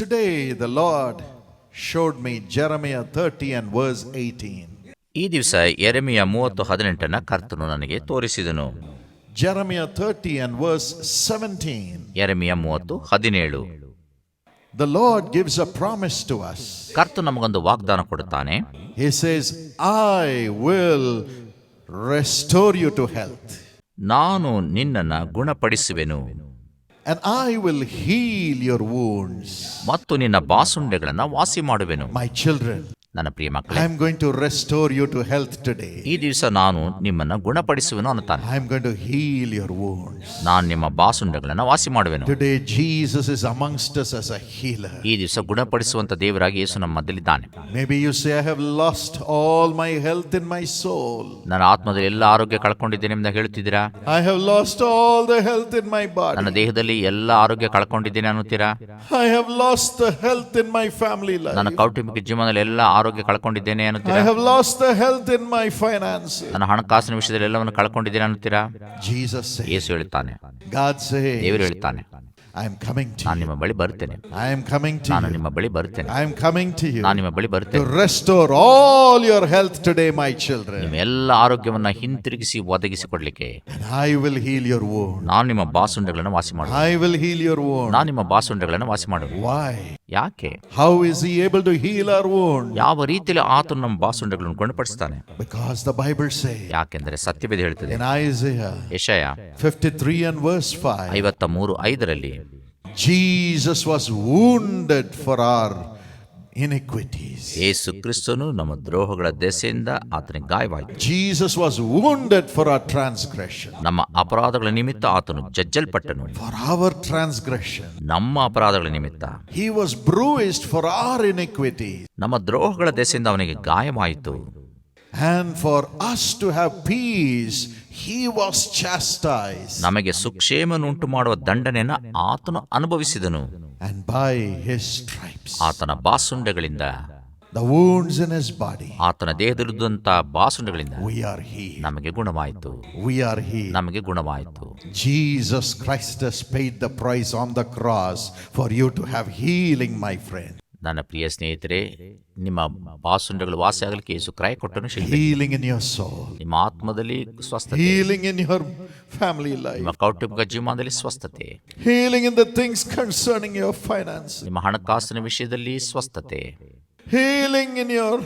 Today the Lord showed me Jeremiah 30 and verse 18. ಈ ದಿವಸ ಯೆರೆಮೀಯ 30:18 ಕರ್ತನು ನನಗೆ ತೋರಿಸಿದನು. Jeremiah 30 and verse 17. Jeremiah 30:17. The Lord gives a promise to us. ಕರ್ತನು ನಮಗೊಂದು ವಾಗ್ದಾನ ಕೊಡುತ್ತಾನೆ. He says, I will restore you to health. ನಾನು ನಿನ್ನನ್ನು ಗುಣಪಡಿಸುವೆನು. And I will heal your wounds. ಮತ್ತು ನಿನ್ನ ಬಾಸುಂಡೆಗಳನ್ನು ವಾಸಿ ಮಾಡುವೆನು. My children, ನನ್ನ ಪ್ರಿಯ ಮಕ್ಕಳೇ, I am going to restore you to health today. ಈ ದಿವಸ ನಾನು ನಿಮ್ಮನ್ನು ಗುಣಪಡಿಸುವೆನು ಅನ್ನುತ್ತಾನೆ. I am going to heal your wounds. ನಾನು ನಿಮ್ಮ ಬಾಸುಂಡೆಗಳನ್ನು ವಾಸಿ ಮಾಡುವೆನು. Today Jesus is amongst us as a healer. ಈ ದಿವಸ ಗುಣಪಡಿಸುವಂತ ದೇವರಾಗಿ ಯೇಸು ನಮ್ಮ ಮಧ್ಯದಲ್ಲಿದ್ದಾನೆ. Maybe you say, I have lost all my health in my soul. ನನ್ನ ಆತ್ಮದಲ್ಲಿ ಎಲ್ಲ ಆರೋಗ್ಯ ಕಳ್ಕೊಂಡಿದ್ದೇನೆ ಎಂದು ಹೇಳುತ್ತಿದ್ದೀರಾ? I have lost all the health in my ನನ್ನ body. ದೇಹದಲ್ಲಿ ಎಲ್ಲ ಆರೋಗ್ಯ ಕಳ್ಕೊಂಡಿದ್ದೇನೆ ಅನ್ನುತ್ತೀರಾ? I have lost the health in my family ನನ್ನ life. ಕೌಟುಂಬಿಕ ಜೀವನದಲ್ಲಿ ಎಲ್ಲ ಆರೋಗ್ಯ ಕಳ್ಕೊಂಡಿದ್ದೇನೆ I ಅನ್ನುತ್ತೀರಾ? have lost the health in my finances. ನನ್ನ ಹಣಕಾಸಿನ ವಿಷಯದಲ್ಲಿ ಎಲ್ಲವನ್ನು ಕಳ್ಕೊಂಡಿದ್ದೇನೆ ಅನ್ನುತ್ತೀರಾ? Jesus says, ಯೇಸು ಹೇಳುತ್ತಾನೆ, God says, ದೇವರು ಹೇಳುತ್ತಾನೆ, I am coming to ನಾನು you. ನಿಮ್ಮ ಬಳಿ ಬರುತ್ತೇನೆ. I am coming to ನಾನು you. ನಿಮ್ಮ ಬಳಿ ಬರುತ್ತೇನೆ. I am coming to you ನಾನು ನಿಮ್ಮ ಬಳಿ to ಬರುತ್ತೇನೆ. restore all your health today, my children. ನಿಮ್ಮ ಎಲ್ಲ ಆರೋಗ್ಯವನ್ನ ಹಿಂತಿರುಗಿಸಿ ಒದಗಿಸಿಕೊಡ್ಲಿಕ್ಕೆ And I will heal your wound. ನಾನು ನಿಮ್ಮ ಬಾಸುಂಡೆಗಳನ್ನು ವಾಸಿ ಮಾಡುವೆ. I will heal your wound. ನಾನು ನಿಮ್ಮ ಬಾಸುಂಡೆಗಳನ್ನು ವಾಸಿ ಮಾಡುವೆ. Why? ಯಾಕೆ? How is he able to heal our wound? ಯಾವ ರೀತಿಯಲ್ಲಿ ಆತನು ನಮ್ಮ ಬಾಸುಂಡೆಗಳನ್ನು ಗುಣಪಡಿಸ್ತಾನೆ? Because the Bible says ಯಾಕೆಂದರೆ ಸತ್ಯವೇದ ಹೇಳ್ತದೆ. in Isaiah Jeshaiah 53 and verse 5, 53:5 Jesus was wounded for our iniquities. ಯೇಸು ಕ್ರಿಸ್ತನು ನಮ್ಮ ದ್ರೋಹಗಳ ದೆಸೆಯಿಂದ ಆತನಿಗೆ ಗಾಯವಾಯಿತು. Jesus was wounded for our transgression. ನಮ್ಮ ಅಪರಾಧಗಳ ನಿಮಿತ್ತ ಆತನು ಜಜ್ಜಲ್ಪಟ್ಟನು. For our transgression. ನಮ್ಮ ಅಪರಾಧಗಳ ನಿಮಿತ್ತ He was bruised for our iniquities. ನಮ್ಮ ದ್ರೋಹಗಳ ದೆಸೆಯಿಂದ ಅವನಿಗೆ ಗಾಯವಾಯಿತು. And for us to have peace, he was chastised. ನಮಗೆ ಸುಕ್ಷೇಮನುಂಟು ಮಾಡುವ ದಂಡನೆಯನ್ನು ಆತನು ಅನುಭವಿಸಿದನು. And by his stripes, ಆತನ ಬಾಸುಂಡೆಗಳಿಂದ, the wounds in his body, ಆತನ ದೇಹದಲ್ಲಿದ್ದಂಥ ಬಾಸುಂಡೆಗಳಿಂದ we are healed. ನಮಗೆ ಗುಣವಾಯಿತು. We are healed. ನಮಗೆ ಗುಣವಾಯಿತು. Jesus Christ has paid the price on the cross for you to have healing, my friend. ನನ್ನ ಪ್ರಿಯ ಸ್ನೇಹಿತರೆ, ನಿಮ್ಮ ಬಾಸುಂಡೆಗಳು ವಾಸಿ ಆಗಲಿಕ್ಕೆ ಯೇಸು ಕ್ರಯ ಕೊಟ್ಟನು. Healing in your soul. ನಿಮ್ಮ ಆತ್ಮದಲ್ಲಿ ಸ್ವಸ್ಥತೆ, Healing in your family life. ನಿಮ್ಮ ಕೌಟುಂಬಿಕ ಜೀವನದಲ್ಲಿ ಸ್ವಸ್ಥತೆ, Healing in the things concerning your finances. ನಿಮ್ಮ ಹಣಕಾಸಿನ ವಿಷಯದಲ್ಲಿ ಸ್ವಸ್ಥತೆ, Healing in your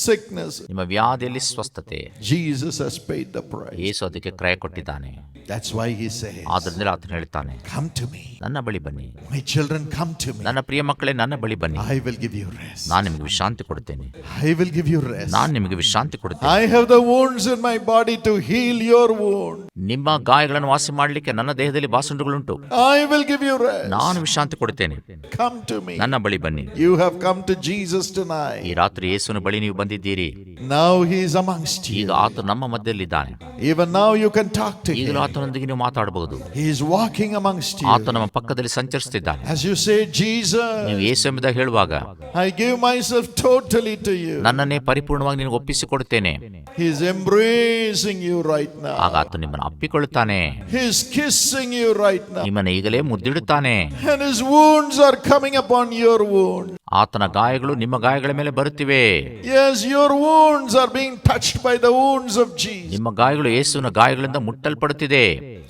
sickness. ನಿಮ್ಮ ವ್ಯಾಧಿಯಲ್ಲಿ ಸ್ವಸ್ಥತೆ. Jesus has paid the price. ಯೇಸು ಅದಕ್ಕೆ ಕ್ರಯ ಕೊಟ್ಟಿದ್ದಾನೆ. That's why he says, ಆದ್ರಿಂದ ಆತನು ಹೇಳ್ತಾನೆ, come to me. ನನ್ನ ಬಳಿ ಬನ್ನಿ. My children, come to me. ನನ್ನ ಪ್ರಿಯ ಮಕ್ಕಳೇ, ನನ್ನ ಬಳಿ ಬನ್ನಿ. I will give you rest. ನಾನು ನಿಮಗೆ ವಿಶ್ರಾಂತಿ ಕೊಡುತ್ತೇನೆ. I will give you rest. ನಾನು ನಿಮಗೆ ವಿಶ್ರಾಂತಿ ಕೊಡುತ್ತೇನೆ. I have the wounds in my body to heal your wound. ನಿಮ್ಮ ಗಾಯಗಳನ್ನು ವಾಸಿ ಮಾಡಲಿಕ್ಕೆ ನನ್ನ ದೇಹದಲ್ಲಿ ಬಾಸುಂಡುಗಳುಂಟು. I will give you rest. ನಾನು ವಿಶ್ರಾಂತಿ ಕೊಡುತ್ತೇನೆ. Come to me. ನನ್ನ ಬಳಿ ಬನ್ನಿ. You have come to Jesus ಈ tonight. ರಾತ್ರಿ ಯೇಸುವಿನ ಬಳಿ ನೀವು ಬಂದಿದ್ದೀರಿ. Now he is amongst ಈಗ you. ಆತನು ನಮ್ಮ ಮಧ್ಯದಲ್ಲಿದ್ದಾನೆ. Even now you can talk to ಈಗಲೂ him. ಆತನೊಂದಿಗೆ ನೀವು ಮಾತಾಡಬಹುದು. He is walking amongst you. ಆತ ನಮ್ಮ ಪಕ್ಕದಲ್ಲಿ ಸಂಚರಿಸುತ್ತಿದ್ದಾನೆ. As you say, Jesus, ನೀವು ಯೇಸು ಎಂಬುದಾಗಿ ಹೇಳುವಾಗ, I give myself totally to you. ನನ್ನನ್ನೇ ಪರಿಪೂರ್ಣವಾಗಿ ನಿನಗೆ ಒಪ್ಪಿಸಿಕೊಡುತ್ತೇನೆ. He is embracing you right ಆಗ now. ಆತ ನಿಮ್ಮನ್ನು ಅಪ್ಪಿಕೊಳ್ಳುತ್ತಾನೆ. He is kissing you right now. ನಿಮ್ಮನ್ನು ಈಗಲೇ ಮುದ್ದಿಡುತ್ತಾನೆ. And his wounds are coming upon your wound. ಆತನ ಗಾಯಗಳು ನಿಮ್ಮ ಗಾಯಗಳ ಮೇಲೆ ಬರುತ್ತಿವೆ. Yes, your wounds are being touched by the wounds of Jesus. ನಿಮ್ಮ ಗಾಯಗಳು ಯೇಸುವಿನ ಗಾಯಗಳಿಂದ ಮುಟ್ಟಲ್ಪಡುತ್ತಿದೆ.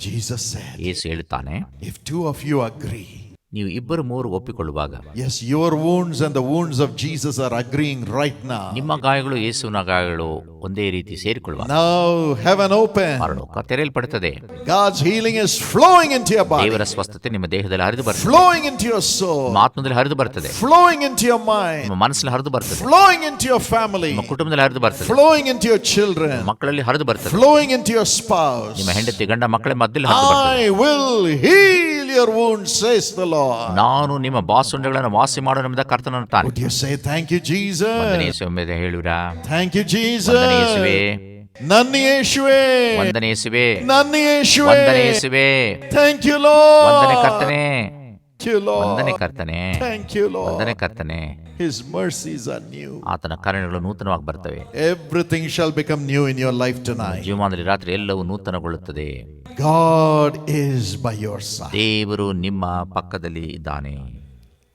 Jesus said, ಯೇಸು ಹೇಳುತ್ತಾನೆ, if two of you agree. ನೀವು ಇಬ್ಬರು ಮೂವರು ಒಪ್ಪಿಕೊಳ್ಳುವಾಗ, Yes, your wounds and the wounds of Jesus are agreeing right now. ನಿಮ್ಮ ಗಾಯಗಳು ಯೇಸುವಿನ ಗಾಯಗಳು ಒಂದೇ ರೀತಿ ಸೇರಿಕೊಳ್ಳುವಾಗ Now heaven open. ಪರಲೋಕ ತೆರೆಯಲ್ಪಡುತ್ತದೆ. God's healing is flowing into your body. ದೇವರ ಸ್ವಸ್ಥತೆ ನಿಮ್ಮ ದೇಹದಲ್ಲಿ ಹರಿದು ಬರ್ತದೆ. Flowing into your soul. ನಿಮ್ಮ ಆತ್ಮದಲ್ಲಿ ಹರಿದು ಬರ್ತದೆ. Flowing into your mind. ನಿಮ್ಮ ಮನಸ್ಸಲ್ಲಿ ಹರಿದು ಬರ್ತದೆ. Flowing into your family. ನಿಮ್ಮ ಕುಟುಂಬದಲ್ಲಿ ಹರಿದು ಬರ್ತದೆ. Flowing into your children. ಮಕ್ಕಳಲ್ಲಿ ಹರಿದು ಬರ್ತದೆ. Flowing into your spouse. ನಿಮ್ಮ ಹೆಂಡತಿ ಗಂಡ ಮಕ್ಕಳ ಮಧ್ಯದಲ್ಲಿ ಹರಿದು ಬರ್ತದೆ. I will heal your wounds, says the Lord. ನಾನು ನಿಮ್ಮ ಬಾಸುಂಡೆಗಳನ್ನು ವಾಸಿ ಮಾಡೋ ಎಂಬುದ ಕರ್ತನು ಅನ್ನುತ್ತಾನೆ. Would you say thank you, Jesus? ವಂದನೆ ಯೇಸುವೆ ಎಂಬುದಾಗಿ ಹೇಳುವಿರಾ? Thank you, Jesus. ವಂದನೆ ಯೇಸುವೆ, ನನ್ನಿ ಯೇಸುವೆ. ವಂದನೆ ಯೇಸುವೆ, ನನ್ನಿ ಯೇಸುವೆ. ವಂದನೆ ಯೇಸುವೆ, Thank you, Lord. ವಂದನೆ ಕರ್ತನೆ, Thank you, Lord. ವಂದನೆ ಕರ್ತನೆ, Thank you, ವಂದನೆ Lord. ಕರ್ತನೆ. His mercies are new. ಆತನ ಕರುಣೆಗಳು ನೂತನವಾಗಿ ಬರ್ತವೆ. Everything shall become new in your life tonight. ಜೀವಮಾನದಲ್ಲಿ ರಾತ್ರಿ ಎಲ್ಲವೂ ನೂತನಗೊಳ್ಳುತ್ತದೆ. God is by your side. ದೇವರು ನಿಮ್ಮ ಪಕ್ಕದಲ್ಲಿ ಇದ್ದಾನೆ.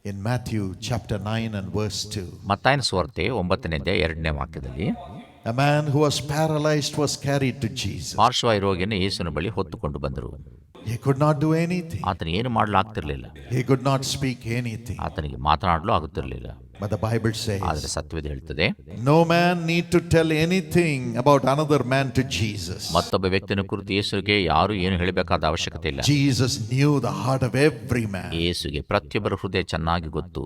In Matthew chapter 9 and verse 2, ಮತ್ತಾಯನ ಸುವಾರ್ತೆ 9ನೇ ವಾಕ್ಯದಲ್ಲಿ, a man who was paralyzed was carried to Jesus. ಪಾರ್ಶ್ವವಾಯು ರೋಗಿಯನ್ನು ಯೇಸುವಿನ ಬಳಿ ಹೊತ್ತುಕೊಂಡು ಬಂದರು. He could not do anything. ಆತನು ಏನು ಮಾಡಲಾಗ್ತಿರ್ಲಿಲ್ಲ. He could not speak anything. ಆತನಿಗೆ ಮಾತನಾಡಲು ಆಗುತ್ತಿರಲಿಲ್ಲ. But the Bible ಆದರೆ says, ಸತ್ಯವೇದ ಹೇಳ್ತದೆ, no man need to tell anything about another man to Jesus. ಮತ್ತೊಬ್ಬ ವ್ಯಕ್ತಿನ ಕುರಿತು ಯೇಸುವಿಗೆ ಯಾರು ಏನು ಹೇಳಬೇಕಾದ ಅವಶ್ಯಕತೆ ಇಲ್ಲ. Jesus knew the heart of every man. ಯೇಸುವಿಗೆ ಪ್ರತಿಯೊಬ್ಬರ ಹೃದಯ ಚೆನ್ನಾಗಿ ಗೊತ್ತು.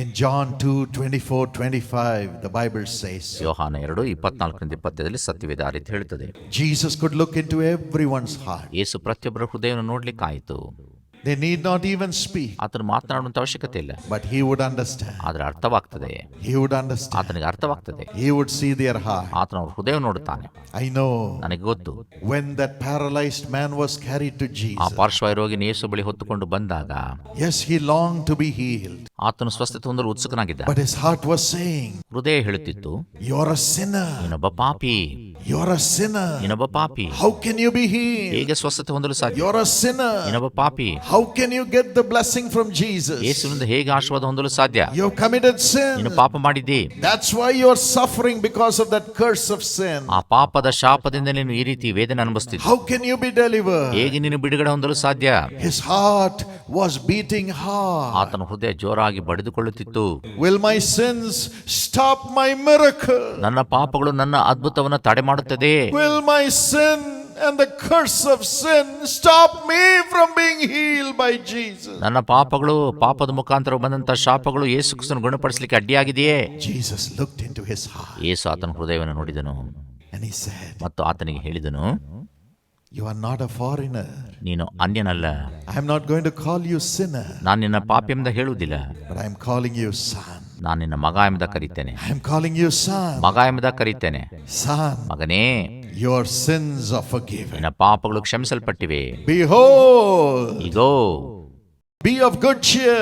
In John 2:24-25, the Bible says, ಯೋಹಾನ 2:24-25 ಸತ್ಯವೇದ ಆ ರೀತಿ ಹೇಳ್ತದೆ, Jesus could look into everyone's heart. ಯೇಸು ಪ್ರತಿಯೊಬ್ಬರ ಹೃದಯವನ್ನು ನೋಡ್ಲಿಕ್ಕಾಯಿತು. They need not even speak, ಆತನು ಮಾತನಾಡುವಂತ ಅವಶ್ಯಕತೆ ಇಲ್ಲ. but he would understand. ಆದ್ರೆ ಅರ್ಥವಾಗ್ತದೆ. He would understand. ಆತನಿಗೆ ಅರ್ಥವಾಗ್ತದೆ. He would see their heart. ಆತನ ಅವ್ರ ಹೃದಯ ನೋಡುತ್ತಾನೆ. I know ನನಗೆ ಗೊತ್ತು. when that paralyzed man was carried to ಆ Jesus, ಪಾರ್ಶ್ವವಾಯು ರೋಗಿನ ಯೇಸು ಬಳಿ ಹೊತ್ತುಕೊಂಡು ಬಂದಾಗ yes, he longed to be healed, ಆತನು ಸ್ವಸ್ಥತೆ ಹೊಂದಲು ಉತ್ಸುಕನಾಗಿದ್ದ. but his heart was saying, ಹೃದಯ ಹೇಳುತ್ತಿತ್ತು, you're a sinner. ನೀನೊಬ್ಬ ಪಾಪಿ, You're a sinner. ನೀನೊಬ್ಬ ಪಾಪಿ, How can you be healed? ಹೇಗೆ ಸ್ವಸ್ಥತೆ ಹೊಂದಲು ಸಾಧ್ಯ? You're a sinner. ನೀನೊಬ್ಬ ಪಾಪಿ, How can you get the blessing from Jesus? ಯೇಸುವಿನಿಂದ ಹೇಗೆ ಆಶೀರ್ವಾದ ಹೊಂದಲು ಸಾಧ್ಯ? You've committed sin. ನೀನು ಪಾಪ ಮಾಡಿದ್ದಿ, That's why you're suffering because of that curse of sin. ಆ ಪಾಪದ ಶಾಪದಿಂದ ನೀನು ಈ ರೀತಿ ವೇದನೆ ಅನುಭವಿಸ್ತಿದ್ದಿ. How can you be delivered? ಹೇಗೆ ನೀನು ಬಿಡುಗಡೆ ಹೊಂದಲು ಸಾಧ್ಯ? His heart was beating hard. ಆತನ ಹೃದಯ ಜೋರಾಗಿ ಬಡಿದುಕೊಳ್ಳುತ್ತಿತ್ತು. Will my sins stop my miracle? ನನ್ನ ಪಾಪಗಳು ನನ್ನ ಅದ್ಭುತವನ್ನು ತಡೆ ಮಾಡುತ್ತದೆ. Will my sin and the curse of sin stop me from being healed by Jesus? ನನ್ನ ಪಾಪಗಳು, ಪಾಪದ ಮುಖಾಂತರ ಬಂದಂತ ಶಾಪಗಳು ಯೇಸು ಕ್ರಿಸ್ತನ ಗುಣಪಡಿಸಲಿಕ್ಕೆ ಅಡ್ಡಿಯಾಗಿದೆಯೇ? Jesus looked into his heart ಯೇಸು ಆತನ ಹೃದಯವನ್ನು ನೋಡಿದನು and he said, ಮತ್ತು ಆತನಿಗೆ ಹೇಳಿದನು, you are not a foreigner. ನೀನು ಅನ್ಯನಲ್ಲ. I'm not going to call you sinner, ನಾನು ನಿನ್ನ ಪಾಪಿ ಎಂಬ ಹೇಳುವುದಿಲ್ಲ. but I'm calling you son. ನಾನು ನಿನ್ನ ಮಗ ಎಂಬ ಕರೀತೇನೆ. I'm calling you son. ಮಗ ಎಂಬ ಕರೀತೇನೆ. Son, ಮಗನೇ, your sins are forgiven. ನಿನ್ನ ಪಾಪಗಳು ಕ್ಷಮಿಸಲ್ಪಟ್ಟಿವೆ. Behold, ego be of good cheer.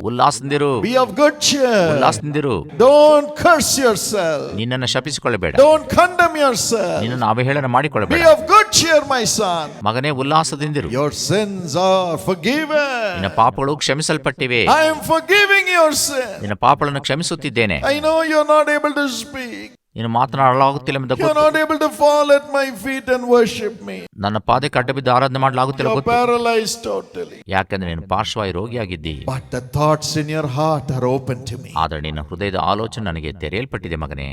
ಉಲ್ಲಾಸದಿಂದಿರು, Be of good cheer. ಉಲ್ಲಾಸದಿಂದಿರು. Don't curse yourself. ನಿನ್ನನ್ನು ಶಪಿಸಿಕೊಳ್ಳಬೇಡ. Don't condemn yourself. ನಿನ್ನನ್ನು ಅವಹೇಳನ Be ಮಾಡಿಕೊಳ್ಳಬೇಡ. of good cheer, my son. ಮಗನೇ, ಉಲ್ಲಾಸದಿಂದಿರು. Your sins are forgiven. ನಿನ್ನ ಪಾಪಗಳು ಕ್ಷಮಿಸಲ್ಪಟ್ಟಿವೆ. I am forgiving your sin. ನಿನ್ನ ಪಾಪಗಳನ್ನು ಕ್ಷಮಿಸುತ್ತಿದ್ದೇನೆ. I know you're not able to speak. ನೀನು ಮಾತನಾಡಲಾಗುತ್ತಿಲ್ಲ ಎಂಬ You're not able to fall at my feet and worship me. ನನ್ನ ಪಾದಕ್ಕೆ ಅಡ್ಡ ಬಿದ್ದು ಆರಾಧನೆ ಮಾಡಲಾಗುತ್ತಿಲ್ಲ You're ಗೊತ್ತು. paralyzed totally. ಯಾಕಂದ್ರೆ ನೀನು ಪಾರ್ಶ್ವವಾಯು ರೋಗಿಯಾಗಿದ್ದಿ. But the thoughts in your heart are open to me. ಆದರೆ ನಿನ್ನ ಹೃದಯದ ಆಲೋಚನೆ ನನಗೆ ತೆರೆಯಲ್ಪಟ್ಟಿದೆ ಮಗನೇ.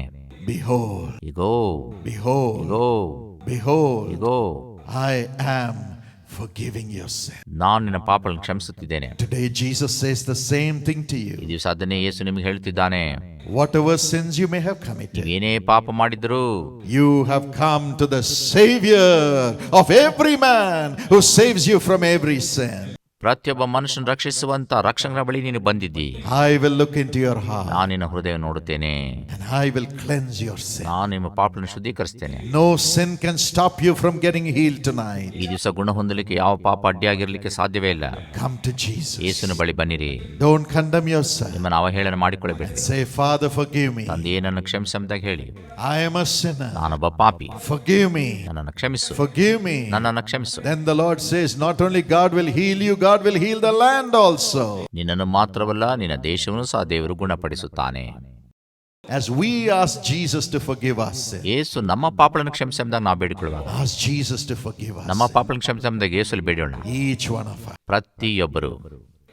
Behold, ego, behold, ego, behold, ego, I am forgiving your sin. ನಾನು ನಿನ್ನ ಪಾಪಗಳನ್ನು ಕ್ಷಮಿಸುತ್ತಿದ್ದೇನೆ. Today Jesus says the same thing to ಈ you. ದಿವಸ ಅದನ್ನೇ ಯೇಸು ನಿಮಗೆ ಹೇಳ್ತಿದ್ದಾನೆ. Whatever sins you may have committed, ನೀವೇನೇ ಪಾಪ ಮಾಡಿದ್ರು, you have come to the Savior of every man who saves you from every sin. ಪ್ರತಿಯೊಬ್ಬ ಮನುಷ್ಯನ ರಕ್ಷಿಸುವಂತ ರಕ್ಷಕನ ಬಳಿ ನೀನು ಬಂದಿದ್ದಿ. I will look into your heart ನಾನು ನಿನ್ನ ಹೃದಯ ನೋಡುತ್ತೇನೆ. and I will cleanse your sin. ನಾನು ನಿಮ್ಮ ಪಾಪಗಳನ್ನು ಶುದ್ಧೀಕರಿಸ್ತೇನೆ. No sin can stop you from getting healed tonight. ಈ ದಿವಸ ಗುಣ ಹೊಂದಲಿಕ್ಕೆ ಯಾವ ಪಾಪ ಅಡ್ಡಿಯಾಗಿರ್ಲಿಕ್ಕೆ ಸಾಧ್ಯವೇ ಇಲ್ಲ. Come to Jesus. ಯೇಸುವಿನ ಬಳಿ ಬನ್ನಿರಿ. Don't condemn yourself. ನಿಮ್ಮನ್ನು ಅವಹೇಳನ ಮಾಡಿಕೊಳ್ಳಬೇಡಿ. Say, Father, forgive me. ತಂದೆಯೇ, ನನ್ನ ಕ್ಷಮಿಸಂತಾಗ ಹೇಳಿ, I am a sinner. ನಾನೊಬ್ಬ ಪಾಪಿ, Forgive me. ನನ್ನನ್ನು ಕ್ಷಮಿಸು, Forgive me. ನನ್ನನ್ನು ಕ್ಷಮಿಸು. Then the Lord says, not only God will heal you, God will heal the land also. ನಿನ್ನನ್ನು ಮಾತ್ರವಲ್ಲ, ನಿನ್ನ ದೇಶವನ್ನು ಸಹ ದೇವರು ಗುಣಪಡಿಸುತ್ತಾನೆ. As we ask Jesus to forgive us sin, ಯೇಸು ನಮ್ಮ ಪಾಪಗಳನ್ನು ಕ್ಷಮಿಸಂದಾಗ ನಾವು ಬೇಡಿಕೊಳ್ಳುವಾಗ, ask Jesus to forgive us ನಮ್ಮ sin. ಪಾಪಗಳನ್ನು ಕ್ಷಮಿಸಂದಾಗ ಯೇಸುಲ್ಲಿ ಬೇಡೋಣ, Each one of us. ಪ್ರತಿಯೊಬ್ಬರು.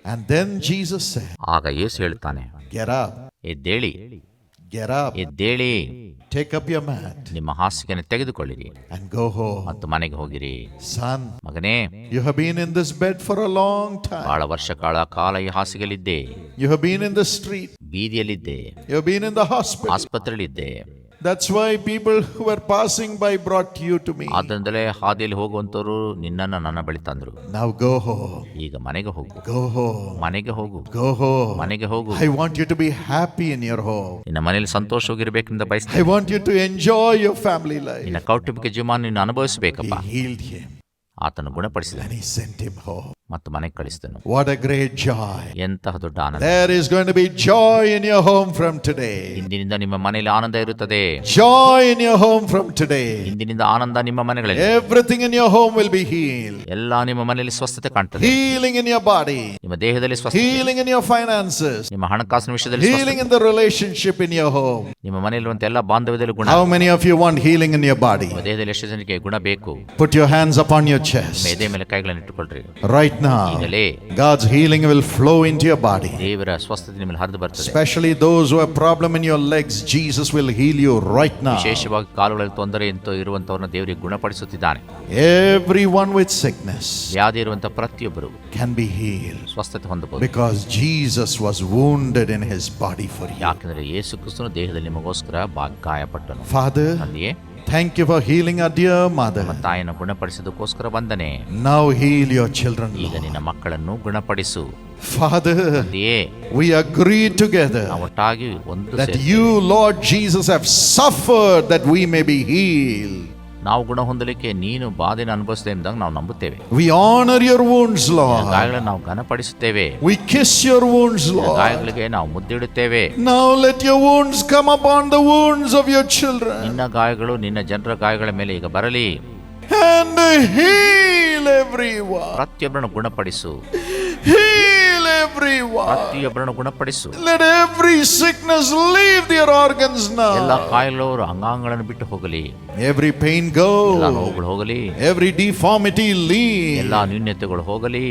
And then Jesus said, ಆಗ ಯೇಸು ಹೇಳ್ತಾನೆ, get up, ಎದ್ದೇಳಿ, get up, ಎದ್ದೇಳಿ, take up your mat ನಿಮ್ಮ ಹಾಸಿಗೆಯನ್ನು ತೆಗೆದುಕೊಳ್ಳಿರಿ and go home. ಮತ್ತು ಮನೆಗೆ ಹೋಗಿರಿ. Son, ಮಗನೇ, you have been in this bed for a long time. ಬಹಳ ಕಾಲ ಈ ಹಾಸಿಗೆಯಲ್ಲಿದ್ದೆ, You have been in the street. ಬೀದಿಯಲ್ಲಿದ್ದೆ, You have been in the hospital. ಆಸ್ಪತ್ರೆಯಲ್ಲಿದ್ದೆ. That's why people who were passing by brought you to me. ಆದ್ದರಿಂದಲೇ ಹಾದಿಯಲ್ಲಿ ಹೋಗುವಂತವರು ನಿನ್ನನ್ನು ನನ್ನ ಬಳಿ ತಂದರು. Now go home. ಈಗ ಮನೆಗೆ ಹೋಗು, Go home. ಮನೆಗೆ ಹೋಗು, Go home. ಮನೆಗೆ ಹೋಗು. I want you to be happy in your home. ನಿನ್ನ ಮನೆಯಲ್ಲಿ ಸಂತೋಷವಾಗಿರ್ಬೇಕೆಂದು I ಬಯಸ್ತೇನೆ. want you to enjoy your family life. ನಿನ್ನ ಕೌಟುಂಬಿಕ ಜೀವನ ನೀನು He ಅನುಭವಿಸಬೇಕಪ್ಪ. healed him. ಆತನು ಗುಣಪಡಿಸಿದನು and he sent him home. ಮತ್ತು ಮನೆಗೆ ಕಳಿಸಿದನು. What a great joy. ಎಂತಹ ದೊಡ್ಡ ಆನಂದ. There is going to be joy in your home from today. ಇಂದಿನಿಂದ ನಿಮ್ಮ ಮನೆಯಲ್ಲಿ ಆನಂದ ಇರುತ್ತದೆ. Joy in your home from today. ಇಂದಿನಿಂದ ಆನಂದ ನಿಮ್ಮ ಮನೆಗಳಲ್ಲಿ. Everything in your home will be healed. ಎಲ್ಲ ನಿಮ್ಮ ಮನೆಯಲ್ಲಿ ಸ್ವಸ್ಥತೆ ಕಾಣುತ್ತದೆ. Healing in your body. ನಿಮ್ಮ ದೇಹದಲ್ಲಿ ಸ್ವಸ್ಥತೆ. Healing in your finances. ನಿಮ್ಮ ಹಣಕಾಸಿನ ವಿಷಯದಲ್ಲಿ Healing in the relationship in your home. ನಿಮ್ಮ ಮನೆಯಲ್ಲಿರುವಂತಹ ಎಲ್ಲ ಬಾಂಧವ್ಯದಲ್ಲಿ ಗುಣ. How many of you want healing in your body? ನಿಮ್ಮ ದೇಹದಲ್ಲಿ ಎಷ್ಟು ಜನಕ್ಕೆ ಗುಣ ಬೇಕು? Put your hands upon your chest. ಎದೆ ಮೇಲೆ ಕೈಗಳನ್ನು ಇಟ್ಟುಕೊಳ್ಳ್ರಿ. Right now, God's healing will flow into your body. ದೇವರ ಸ್ವಸ್ಥತೆ ನಿಮ್ಮ ಮೇಲೆ ಹರಿದು ಬರ್ತದೆ. Especially those who have problem in your legs, Jesus will heal you right now. ವಿಶೇಷವಾಗಿ ಕಾಲುಗಳಲ್ಲಿ ತೊಂದರೆ ಇರುವಂತವರನ್ನ ದೇವರಿಗೆ ಗುಣಪಡಿಸುತ್ತಿದ್ದಾನೆ. Everyone with sickness ವ್ಯಾಧಿ ಇರುವಂತ ಪ್ರತಿಯೊಬ್ಬರು can be healed ಸ್ವಸ್ಥತೆ ಹೊಂದಬಹುದು. because Jesus was wounded in his body for you. ಯಾಕಂದ್ರೆ ಯೇಸು ಕ್ರಿಸ್ತನು ದೇಹದಲ್ಲಿ ನಿಮಗೋಸ್ಕರ ಗಾಯಪಟ್ಟನು. Father, ತಂದೆಯೇ, thank you for healing our dear mother. ತಾಯಿಯನ್ನು ಗುಣಪಡಿಸಿದಕ್ಕೋಸ್ಕರ ವಂದನೆ. Now heal your children, ಈಗ Lord. ನಿನ್ನ ಮಕ್ಕಳನ್ನು ಗುಣಪಡಿಸು. Father, ತಂದೆಯೇ, we agree together ನಾವು ಒಟ್ಟಾಗಿ ಒಂದು that you, Lord Jesus, have suffered that we may be healed. ನಾವು ಗುಣ ಹೊಂದಲಿಕ್ಕೆ ನೀನು ಬಾಧೆನ ಅನುಭವಿಸಿದೆ ಎಂದಾಗ ನಾವು ನಂಬುತ್ತೇವೆ. We honor your wounds, Lord. ಗಾಯಗಳನ್ನು ನಾವು ಘನಪಡಿಸುತ್ತೇವೆ. We kiss your wounds, Lord. ಗಾಯಗಳಿಗೆ ನಾವು ಮುದ್ದಿಡುತ್ತೇವೆ. Now let your wounds come upon the wounds of your children ನಿನ್ನ ಗಾಯಗಳು ನಿನ್ನ ಜನರ ಗಾಯಗಳ ಮೇಲೆ ಈಗ ಬರಲಿ. and heal everyone. ಪ್ರತಿಯೊಬ್ಬರನ್ನು ಗುಣಪಡಿಸು. Heal everyone. ಪ್ರತಿಯೊಬ್ಬರನ್ನು ಗುಣಪಡಿಸು. Let every sickness leave their organs ಎಲ್ಲ now. ಕಾಯಿಲೆಯವರು ಅಂಗಾಂಗಗಳನ್ನು ಬಿಟ್ಟು ಹೋಗಲಿ. Every pain ಎಲ್ಲ go. ನೋವುಗಳು ಹೋಗಲಿ. Every deformity leave. ಎಲ್ಲ ನ್ಯೂನ್ಯತೆಗಳು ಹೋಗಲಿ.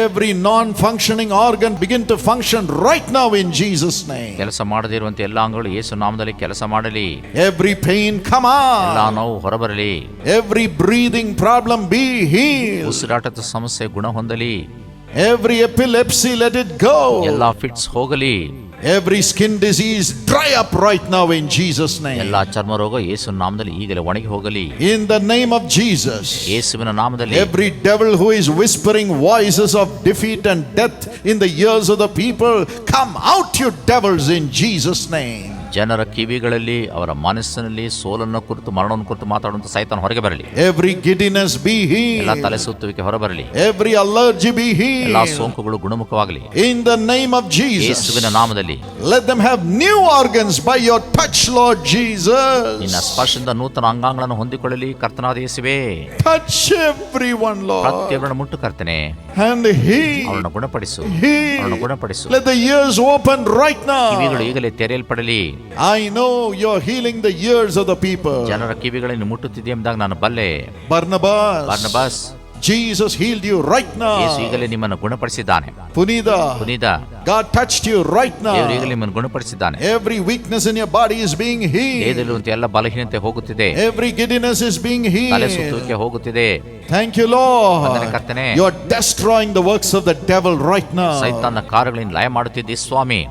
Every non-functioning organ begin to function right now in Jesus' name. ಕೆಲಸ ಮಾಡದೇ ಇರುವಂತ ಎಲ್ಲ ಅಂಗಗಳು ಯೇಸು ನಾಮದಲ್ಲಿ ಕೆಲಸ ಮಾಡಲಿ. Every pain come ಎಲ್ಲ out. ನೋವು ಹೊರಬರಲಿ. Every breathing problem be healed. ಉಸಿರಾಟದ ಸಮಸ್ಯೆ ಗುಣ ಹೊಂದಲಿ. Every epilepsy let it go. ಎಲ್ಲ ಫಿಟ್ಸ್ ಹೋಗಲಿ. Every skin disease dry up right now in Jesus' name. ಎಲ್ಲ ಚರ್ಮ ರೋಗ ಯೇಸು ನಾಮದಲ್ಲಿ ಈಗಲೇ ಒಣಗಿ ಹೋಗಲಿ. In the name of Jesus. ಯೇಸುವಿನ ನಾಮದಲ್ಲಿ Every devil who is whispering voices of defeat and death in the ears of the people, come out, you devils, in Jesus' name. ಜನರ ಕಿವಿಗಳಲ್ಲಿ ಅವರ ಮನಸ್ಸಿನಲ್ಲಿ ಸೋಲನ್ನು ಕುರಿತು ಮರಣವನ್ನು ಕುರಿತು ಮಾತಾಡುವಂತ ಸೈತಾನ ಹೊರಗೆ ಬರಲಿ. Every giddiness be ಎಲ್ಲ healed. ತಲೆ ಸುತ್ತುವಿಕೆ ಹೊರಬರಲಿ. Every allergy be ಎಲ್ಲ healed. ಸೋಂಕುಗಳು ಗುಣಮುಖವಾಗಲಿ. In the name of Jesus. ಯೇಸುವಿನ ನಾಮದಲ್ಲಿ Let them have new organs by your touch, Lord ನಿನ್ನ Jesus. ಸ್ಪರ್ಶದಿಂದ ನೂತನ ಅಂಗಾಂಗಗಳನ್ನು ಹೊಂದಿಕೊಳ್ಳಲಿ. ಕರ್ತನಾದ ಯೇಸುವೇ, Touch everyone, Lord, ಪ್ರತಿಯೊಬ್ಬರನ್ನು ಮುಟ್ಟು ಕರ್ತನೆ. and heal. ಅವರನ್ನು ಗುಣಪಡಿಸು. Heal. ಅವರನ್ನು ಗುಣಪಡಿಸು. Let the ears open right ಕಿವಿಗಳು now. ಈಗಲೇ ತೆರೆಯಲ್ಪಡಲಿ. I know you're healing the ears of the people. ಜನರ ಕಿವಿಗಳನ್ನು ಮುಟ್ಟುತ್ತಿದೆ ಎಂದಾಗ ನಾನು ಬಲ್ಲೆ. Barnabas, Jesus healed you right Yesu now. ಈಗಲೇ ನಿಮ್ಮನ್ನು ಗುಣಪಡಿಸಿದ್ದಾನೆ. Punida, Puneeth, God touched you right ದೇವರು ಈಗಲೇ now. ನಿಮ್ಮನ್ನು ಗುಣಪಡಿಸಿದ್ದಾನೆ. Every weakness in your body is being healed. ದೇಹದಲ್ಲಿರುವಂತ ಎಲ್ಲ ಬಲಹೀನತೆ ಹೋಗುತ್ತಿದೆ. Every giddiness is being ತಲೆ healed. ಸುತ್ತುವಿಕೆ ಹೋಗುತ್ತಿದೆ. Thank you, ವಂದನೆ Lord. ಕರ್ತನೆ. You're destroying the works of the devil right now. ಸೈತಾನನ ಕಾರ್ಯಗಳನ್ನು ಲಯ ಮಾಡುತ್ತಿದ್ದಿ ಸ್ವಾಮಿ.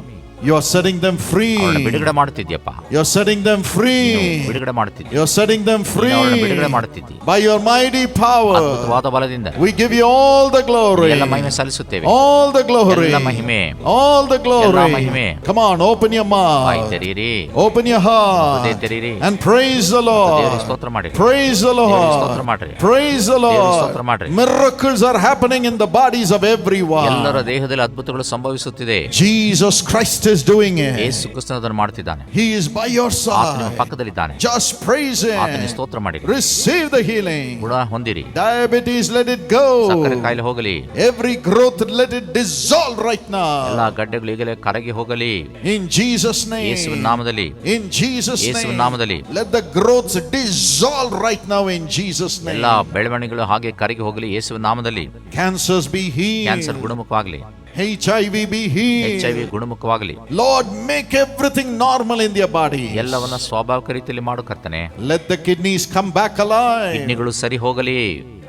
You're setting them free. ಅವರನ್ನು ಬಿಡುಗಡೆ ಮಾಡುತ್ತಿದ್ಯಪ್ಪ. You're setting them free. ಬಿಡುಗಡೆ ಮಾಡುತ್ತಿದ್ದಿ. You're setting them free. ಅವರನ್ನು ಬಿಡುಗಡೆ ಮಾಡುತ್ತಿದ್ದಿ. By your mighty power. ಅದ್ಭುತವಾದ ಬಲದಿಂದ We give you all the glory. ಎಲ್ಲ ಮಹಿಮೆ ಸಲ್ಲಿಸುತ್ತೇವೆ. All the glory. ಎಲ್ಲ ಮಹಿಮೆ. All the ಎಲ್ಲ glory. ಮಹಿಮೆ. Come on, open your ಬಾಯಿ mouth. ತೆರೀರಿ. Open your ಹೃದಯ heart. ತೆರೀರಿ. And praise the ದೇವರಿಗೆ Lord. ಸ್ತೋತ್ರ ಮಾಡಿರಿ. Praise the ದೇವರಿಗೆ ಸ್ತೋತ್ರ Lord. ಮಾಡಿರಿ. Praise the ದೇವರಿಗೆ ಸ್ತೋತ್ರ Lord. ಮಾಡಿರಿ. Miracles are happening in the bodies of ಎಲ್ಲರ everyone. ದೇಹದಲ್ಲಿ ಅದ್ಭುತಗಳು ಸಂಭವಿಸುತ್ತಿದೆ. Jesus Christ is doing it. ಯೇಸು ಕ್ರಿಸ್ತನು ಅದನ್ನು ಮಾಡ್ತಿದ್ದಾನೆ. He is by your ಆತ ನಿಮ್ಮ side. ಪಕ್ಕದಲ್ಲಿದ್ದಾನೆ. Just praise ಆತನಿಗೆ Him. ಸ್ತೋತ್ರ ಮಾಡಿರಿ. Receive the healing. ಗುಣ ಹೊಂದಿರಿ. Diabetes, let it ಸಕ್ಕರೆ go. ಕಾಯಿಲೆ ಹೋಗಲಿ. Every growth, let it dissolve right ಎಲ್ಲ now. ಗಡ್ಡೆಗಳು ಈಗಲೇ ಕರಗಿ ಹೋಗಲಿ. In Jesus' ಯೇಸುವಿನ name. ನಾಮದಲ್ಲಿ. In Jesus' ಯೇಸುವಿನ name. ನಾಮದಲ್ಲಿ. Let the growths dissolve right now in Jesus' ಎಲ್ಲ name. ಬೆಳವಣಿಗೆಗಳು ಹಾಗೆ ಕರಗಿ ಹೋಗಲಿ ಯೇಸುವಿನ ನಾಮದಲ್ಲಿ. Cancers be cancer healed. ಗುಣಮುಖವಾಗಲಿ. HIV be healed. HIV ಗುಣಮುಖವಾಗಲಿ. Lord, make everything normal in their body. ಎಲ್ಲವನ್ನ ಸ್ವಾಭಾವಿಕ ರೀತಿಯಲ್ಲಿ ಮಾಡು ಕರ್ತನೆ. Let the kidneys come back alive. ಕಿಡ್ನಿಗಳು ಸರಿ ಹೋಗಲಿ.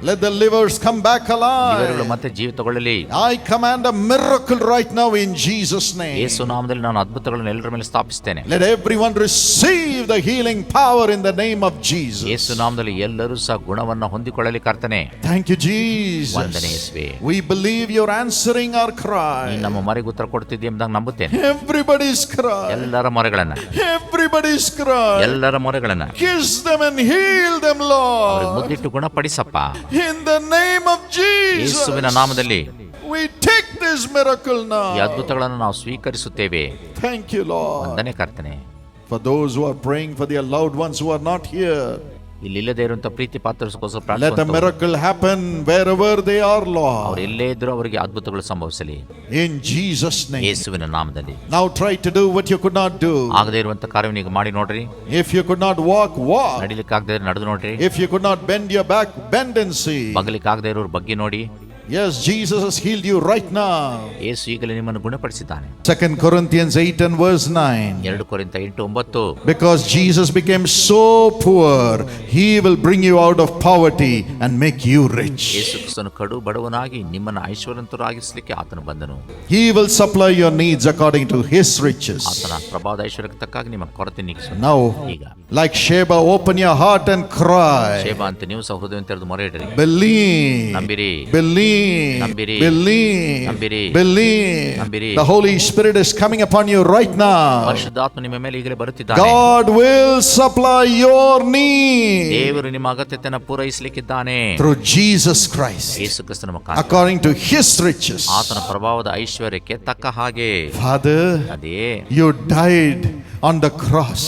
Let the livers come back ಲಿವರ್ಗಳು alive. ಮತ್ತೆ ಜೀವ ತಗೊಳ್ಳಲಿ. I command a miracle right now in Jesus' name. ಯೇಸು ನಾಮದಲ್ಲಿ ನಾನು ಅದ್ಭುತಗಳನ್ನು ಎಲ್ಲರ ಮೇಲೆ ಸ್ಥಾಪಿಸ್ತೇನೆ. Let everyone receive the healing power in the name of Jesus. ಯೇಸು ನಾಮದಲ್ಲಿ ಎಲ್ಲರೂ ಸಹ ಗುಣವನ್ನ ಹೊಂದಿಕೊಳ್ಳಲಿ ಕರ್ತನೆ. Thank you, Jesus. ವಂದನೆ ಯೇಸುವೇ. We believe you're answering our ನೀನು cry. ನಮ್ಮ ಮೊರೆಗೆ ಉತ್ತರ ಕೊಡ್ತಿದ್ದಿ ಎಂಬುದಾಗಿ ನಂಬುತ್ತೇನೆ. Everybody's cry. ಎಲ್ಲರ ಮೊರೆಗಳನ್ನ Everybody's cry. ಎಲ್ಲರ ಮೊರೆಗಳನ್ನ Kiss them and heal them, ಅವ್ರಿಗೆ Lord. ಮುದ್ದಿಟ್ಟು ಗುಣಪಡಿಸಪ್ಪ. In the name of Jesus. ಯೇಸುವಿನ ನಾಮದಲ್ಲಿ We take this miracle ಈ now. ಅದ್ಭುತಗಳನ್ನು ನಾವು ಸ್ವೀಕರಿಸುತ್ತೇವೆ. Thank you, Lord. ವಂದನೆ ಕರ್ತನೆ. For those who are praying for their loved ones who are not here, ಇಲ್ಲಿಲ್ಲದೆ ಇರುವಂತ ಪ್ರೀತಿ ಪಾತ್ರರಿಸೋಸ್ಕರ let a ಪ್ರಾರ್ಥಿಸುವಂತವರು miracle happen wherever they are, ಅವರು Lord. ಎಲ್ಲೇ ಇದ್ರೂ ಅವರಿಗೆ ಅದ್ಭುತಗಳು ಸಂಭವಿಸಲಿ In Jesus' name. ಯೇಸುವಿನ ನಾಮದಲ್ಲಿ. Now try to do what you could not do. ಆಗದೇ ಇರುವಂತ ಕಾರ್ಯವನ್ನು ಈಗ ಮಾಡಿ ನೋಡ್ರಿ. If you could not walk, walk. ನಡಿಲಿಕ್ಕೆ ಆಗದೆ ನಡೆದು ನೋಡ್ರಿ. If you could not bend your back, bend and see. ಬಗ್ಲಿಕ್ಕೆ ಆಗದೆ ಇರೋರು ಬಗ್ಗೆ ನೋಡಿ. Yes, Jesus has healed you right now. ಯೇಸು ಈಗಲೇ ನಿಮ್ಮನ್ನು ಗುಣಪಡಿಸಿದ್ದಾನೆ. 2 Corinthians 8 and verse 9. 2 ಕೊರಿಂಥ 8:9. Because Jesus became so poor, he will bring you out of poverty and make you rich. ಯೇಸು ಕ್ರಿಸ್ತನು ಕಡು ಬಡವನಾಗಿ ನಿಮ್ಮನ್ನು ಐಶ್ವರ್ಯವಂತರಾಗಿಸಲಿಕ್ಕೆ ಆತನು ಬಂದನು. He will supply your needs according to his riches. ಆತನ ಪ್ರಭಾವದ ಐಶ್ವರ್ಯಕ್ಕೆ ತಕ್ಕಾಗಿ ನಿಮ್ಮ ಕೊರತೆ ನೀಗಿಸುವನು. Now, ಈಗ like Sheba, open your heart and cry. ಶೇಬ ಅಂತ ನೀವು ಸಹ ಹೃದಯವನ್ನು ತೆರೆದು ಮೊರೆ ಇಡಿರಿ. Believe. ನಂಬಿರಿ. Believe. ನಂಬಿರಿ. Believe. ನಂಬಿರಿ. Believe. ನಂಬಿರಿ. The Holy Spirit is coming upon you right now. ಪರಿಶುದ್ಧಾತ್ಮ ನಿಮ್ಮ ಮೇಲೆ ಈಗಲೇ ಬರುತ್ತಿದ್ದಾನೆ. God will supply your need ದೇವರು ನಿಮ್ಮ ಅಗತ್ಯತೆಯನ್ನು ಪೂರೈಸಲಿಕ್ಕಿದ್ದಾನೆ. through Jesus Christ, ಯೇಸು ಕ್ರಿಸ್ತನ ಮುಖಾಂತರ according to his riches. ಆತನ ಪ್ರಭಾವದ ಐಶ್ವರ್ಯಕ್ಕೆ ತಕ್ಕ ಹಾಗೆ. Father, ಅದೇ you died on the cross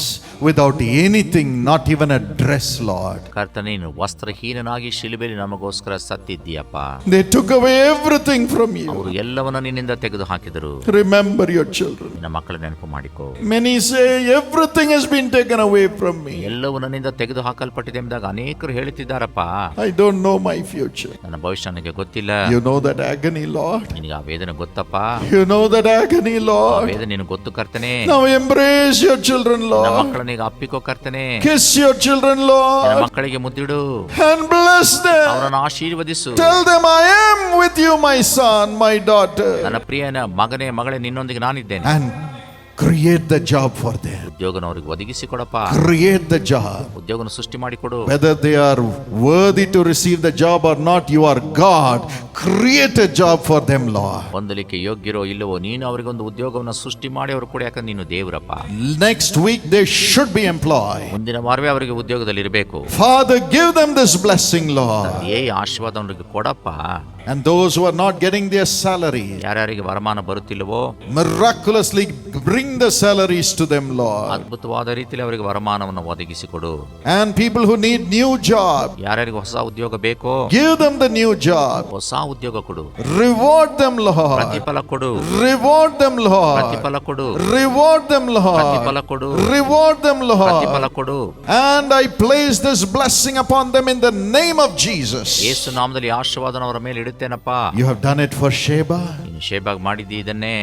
without anything, not even a dress, Lord. ಕರ್ತನೇ, ನೀನು ವಸ್ತ್ರಹೀನನಾಗಿ ಶಿಲುಬೆಯಲ್ಲಿ ನಮಗೋಸ್ಕರ ಸತ್ತಿದ್ದೀಯಪ್ಪ. They took away everything from you. ಅವರು ಎಲ್ಲವನ್ನ ನಿನ್ನಿಂದ ತೆಗೆದು ಹಾಕಿದರು. Remember your children. ನಿನ್ನ ಮಕ್ಕಳ ನೆನಪು ಮಾಡಿಕೋ. Many say everything has been taken away from me. ಎಲ್ಲವೂ ನನ್ನಿಂದ ತೆಗೆದು ಹಾಕಲ್ಪಟ್ಟಿದೆ ಎಂದಾಗ ಅನೇಕರು ಹೇಳುತ್ತಿದ್ದಾರಪ್ಪ. I don't know my future. ನನ್ನ ಭವಿಷ್ಯ ನನಗೆ ಗೊತ್ತಿಲ್ಲ. You know that agony, Lord. ನಿನಗೆ ಆ ವೇದನೆ ಗೊತ್ತಪ್ಪ. You know that agony, ಆ Lord. ವೇದನೆ ನಿನಗೆ ಗೊತ್ತು ಕರ್ತನೆ. Now embrace your children, ನನ್ನ Lord. ಮಕ್ಕಳನ್ನ ಈಗ ಅಪ್ಪಿಕೋ ಕರ್ತನೆ. Kiss your children, ನನ್ನ Lord, ಮಕ್ಕಳಿಗೆ ಮುದ್ದಿಡು. and bless them. ಅವರನ್ನು ಆಶೀರ್ವದಿಸು. Tell them, I am with you, my son, my daughter. ನನ್ನ ಪ್ರಿಯನ ಮಗನೇ ಮಗಳೇ, ನಿನ್ನೊಂದಿಗೆ ನಾನಿದ್ದೇನೆ. And create the job for them. ಉದ್ಯೋಗನ ಅವರಿಗೆ ಒದಗಿಸಿ ಕೊಡಪ್ಪ. Create the job. ಉದ್ಯೋಗನ ಸೃಷ್ಟಿ ಮಾಡಿಕೊಡು. Whether they are worthy to receive the job or not, you are God. Create a job for them, Lord. ಹೊಂದಲಿಕ್ಕೆ ಯೋಗ್ಯರೋ ಇಲ್ಲವೋ ನೀನು ಅವರಿಗೊಂದು ಉದ್ಯೋಗವನ್ನು ಸೃಷ್ಟಿ ಮಾಡಿ ಅವರು ಕೂಡ, ಯಾಕಂದ್ರೆ ನೀನು Devarappa. Next week they should be employed. ಮುಂದಿನ ವಾರವೇ ಅವರಿಗೆ ಉದ್ಯೋಗದಲ್ಲಿ ಇರಬೇಕು. Father, give them this blessing, Lord. ಆಶೀರ್ವಾದ ಅವರಿಗೆ ಕೊಡಪ್ಪ. And those who are not getting their salaries, ಯಾರ್ಯಾರಿಗೆ ವರಮಾನ ಬರುತ್ತಿಲ್ಲವೋ miraculously bring the salaries to them, Lord. ಅದ್ಭುತವಾದ ರೀತಿಯಲ್ಲಿ ಅವರಿಗೆ ವರಮಾನವನ್ನು ಒದಗಿಸಿಕೊಡು. And people who need new job, ಯಾರ್ಯಾರಿಗೆ ಹೊಸ ಉದ್ಯೋಗ ಬೇಕೋ give them the new job. ಹೊಸ ಉದ್ಯೋಗ ಕೊಡು. Reward them, Lord. ಪ್ರತಿಫಲ ಕೊಡು. Reward them, Lord. ಪ್ರತಿಫಲ ಕೊಡು. Reward them, Lord. ಪ್ರತಿಫಲ ಕೊಡು. Reward them, ಪ್ರತಿಫಲ Lord. ಕೊಡು. And I place this blessing upon them in the name of Jesus. ಯೇಸು ನಾಮದಲ್ಲಿ ಆಶೀರ್ವಾದನ ಅವರ ಮೇಲೆ ಇಡುತ್ತೇನಪ್ಪ. You have done it for Sheba. ನೀನು ಶೇಬಾಗ್ ಮಾಡಿದ್ದಿ ಇದನ್ನೇ.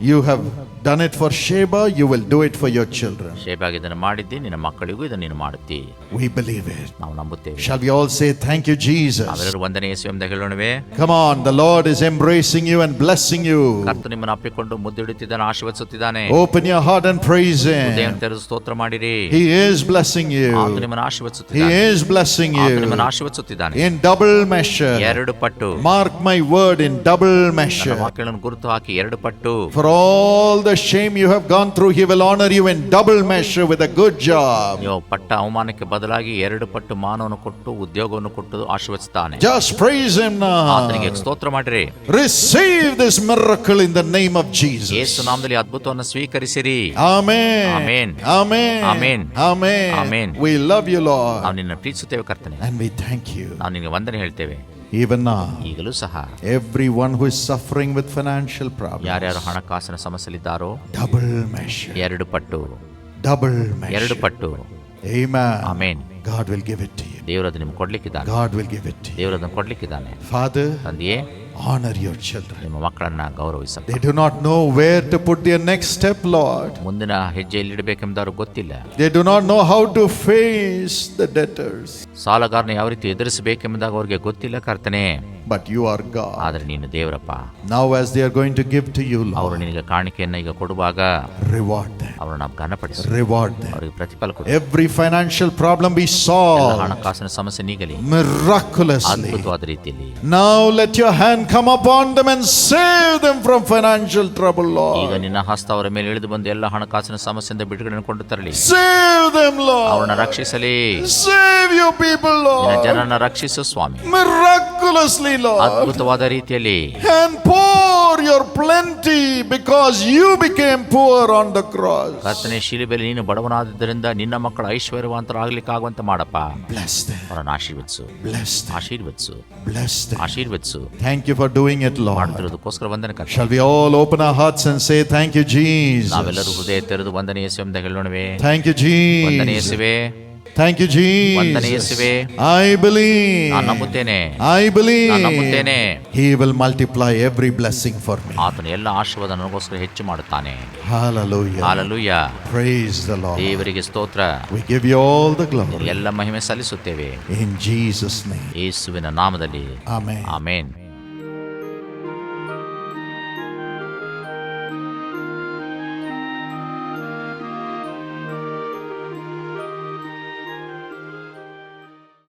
You have done it for Sheba. You will do it for your children. ಶೇಬಾಗ್ ಇದನ್ನು ಮಾಡಿದ್ದಿ, ನಿನ್ನ ಮಕ್ಕಳಿಗೂ ಇದನ್ನು ನೀನು ಮಾಡುತ್ತಿ. We believe it. ನಾವು ನಂಬುತ್ತೇವೆ. Shall we all say thank you, Jesus? ನಾವೆಲ್ಲರೂ ವಂದನೆ ಯೇಸು ಎಂಬ ಹೇಳೋಣವೇ? Come on, the Lord is embracing you and blessing you. ಕರ್ತನು ನಿಮ್ಮನ್ನು ಅಪ್ಪಿಕೊಂಡು ಮುದ್ದಿಡುತ್ತಿದ್ದಾನೆ, ಆಶೀರ್ವದಿಸುತ್ತಿದ್ದಾನೆ. Open your heart and praise ಹೃದಯವನ್ನು Him. ತೆರೆದು ಸ್ತೋತ್ರ ಮಾಡಿರಿ. He is blessing ಆತನು you. ನಿಮ್ಮನ್ನು He ಆಶೀರ್ವದಿಸುತ್ತಿದ್ದಾನೆ. is blessing ಆತನು ನಿಮ್ಮನ್ನು you ಆಶೀರ್ವದಿಸುತ್ತಿದ್ದಾನೆ. in double measure. ಎರಡು ಪಟ್ಟು. Mark my word, in double ನನ್ನ measure. ವಾಕ್ಯಗಳನ್ನು ಗುರುತು ಹಾಕಿ ಎರಡು ಪಟ್ಟು. For all the shame you have gone through, He will honor you in double measure with a good job. ನೀವು ಪಟ್ಟ ಅವಮಾನಕ್ಕೆ ಬದಲಾಗಿ ಎರಡು ಪಟ್ಟು ಮಾನವನ್ನು ಕೊಟ್ಟು ಉದ್ಯೋಗವನ್ನು ಕೊಟ್ಟು ಆಶೀರ್ವದಿಸುತ್ತಾನೆ. Just praise Him ಆತನಿಗೆ now. ಸ್ತೋತ್ರ ಮಾಡಿರಿ. Receive this miracle in the name of Jesus. ಯೇಸು ನಾಮದಲ್ಲಿ ಅದ್ಭುತವನ್ನು ಸ್ವೀಕರಿಸಿರಿ. Amen. Amen. Amen. Amen. Amen. Amen. We love you, Lord. ನಾವು ನಿನ್ನ ಪ್ರೀತಿಸುತ್ತೇವೆ ಕರ್ತನೆ. And we thank you. ನಾವು ನಿನಗೆ ವಂದನೆ ಹೇಳ್ತೇವೆ. Even now, ಈಗಲೂ ಸಹ everyone who is suffering with financial problems, ಯಾರ್ಯಾರು ಹಣಕಾಸಿನ ಸಮಸ್ಯೆಲಿದ್ದಾರೋ double measure. ಎರಡು ಪಟ್ಟು. Double ಎರಡು measure. ಪಟ್ಟು. Amen. Amen. God will give it to you. ದೇವರದು ನಿಮ್ಗೆ ಕೊಡ್ಲಿಕ್ಕಿದ್ದಾನೆ. God will give it to you. ದೇವರದನ್ನು ಕೊಡ್ಲಿಕ್ಕಿದ್ದಾನೆ. Father, ತಂದೆಯೇ, honor your children. ನಿಮ್ಮ ಮಕ್ಕಳನ್ನ ಗೌರವಿಸಪ್ಪ. They do not know where to put their next step, Lord. ಮುಂದಿನ ಹೆಜ್ಜೆಯಲ್ಲಿಡಬೇಕೆಂಬುದಾರು ಗೊತ್ತಿಲ್ಲ. They do not know how to face the debtors. ಸಾಲಗಾರನ ಯಾವ ರೀತಿ ಎದುರಿಸಬೇಕೆಂಬುದಾಗ ಅವ್ರಿಗೆ ಗೊತ್ತಿಲ್ಲ ಕರ್ತನೆ. But you are God. ಆದ್ರೆ ನೀನು Devarappa. Now as they are going to give to you, ಅವರು Lord, ನಿನಗೆ ಕಾಣಿಕೆಯನ್ನ ಈಗ ಕೊಡುವಾಗ reward them. ಅವರನ್ನು ಘನಪಡಿಸು, Reward them. ಅವರಿಗೆ ಪ್ರತಿಫಲ ಕೊಡು. Every financial problem be ಎಲ್ಲ solved ಹಣಕಾಸಿನ ಸಮಸ್ಯೆ ನೀಗಲಿ miraculously. ಅದ್ಭುತವಾದ ರೀತಿಯಲ್ಲಿ. Now let your hand come upon them and save them from financial trouble, ಈಗ Lord. ನಿನ್ನ ಹಸ್ತ ಅವರ ಮೇಲೆ ಇಳಿದು ಬಂದು ಎಲ್ಲ ಹಣಕಾಸಿನ ಸಮಸ್ಯೆಯಿಂದ ಬಿಡುಗಡೆಯನ್ನು ಕೊಂಡು ತರಲಿ. Save them, ಅವರನ್ನ Lord. ರಕ್ಷಿಸಲಿ. Save your people, ನಿನ್ನ Lord. ಜನರನ್ನ ರಕ್ಷಿಸು ಸ್ವಾಮಿ, Miraculously, Lord. ಅದ್ಭುತವಾದ ರೀತಿಯಲ್ಲಿ. And pour your plenty because you became poor on the cross. ಕರ್ತನೇ, ಶಿಲುಬೆಯಲ್ಲಿ ನೀನು ಬಡವನಾದ್ದರಿಂದ ನಿನ್ನ ಮಕ್ಕಳು ಐಶ್ವರ್ಯವಂತರಾಗಲಿಕ್ಕಾಗುವಂತೆ ಮಾಡಪ್ಪ. Bless them. ಅವರನ್ನು ಆಶೀರ್ವದಿಸು, Bless them. ಆಶೀರ್ವದಿಸು, Bless them. ಆಶೀರ್ವದಿಸು. Thank you for doing it, Lord. ಮಾಡುತ್ತಿರೋದಕ್ಕೋಸ್ಕರ ವಂದನೆ ಕರ್ತನೇ. Shall we all open our hearts and say thank you, ನಾವೆಲ್ಲರೂ Jesus? ಹೃದಯ ತೆರೆದು ವಂದನೆ ಯೇಸುವೆ ಅಂತ ಹೇಳೋಣವೇ? Thank you, ವಂದನೆ Jesus. ಯೇಸುವೆ, Thank you, ವಂದನೆ Jesus. ಯೇಸುವೆ. I believe. ನಾನು ನಂಬುತ್ತೇನೆ, I believe. ನಾನು ನಂಬುತ್ತೇನೆ. He will multiply every blessing for me. ಆತನು ಎಲ್ಲ ಆಶೀರ್ವಾದ ನನಗೋಸ್ಕರ ಹೆಚ್ಚು ಮಾಡುತ್ತಾನೆ. Hallelujah. Hallelujah. Praise the Lord. ದೇವರಿಗೆ ಸ್ತೋತ್ರ. We give you all the glory. ಎಲ್ಲ ಮಹಿಮೆ ಸಲ್ಲಿಸುತ್ತೇವೆ In Jesus' name. ಯೇಸುವಿನ ನಾಮದಲ್ಲಿ. Amen. ಆಮೆನ್.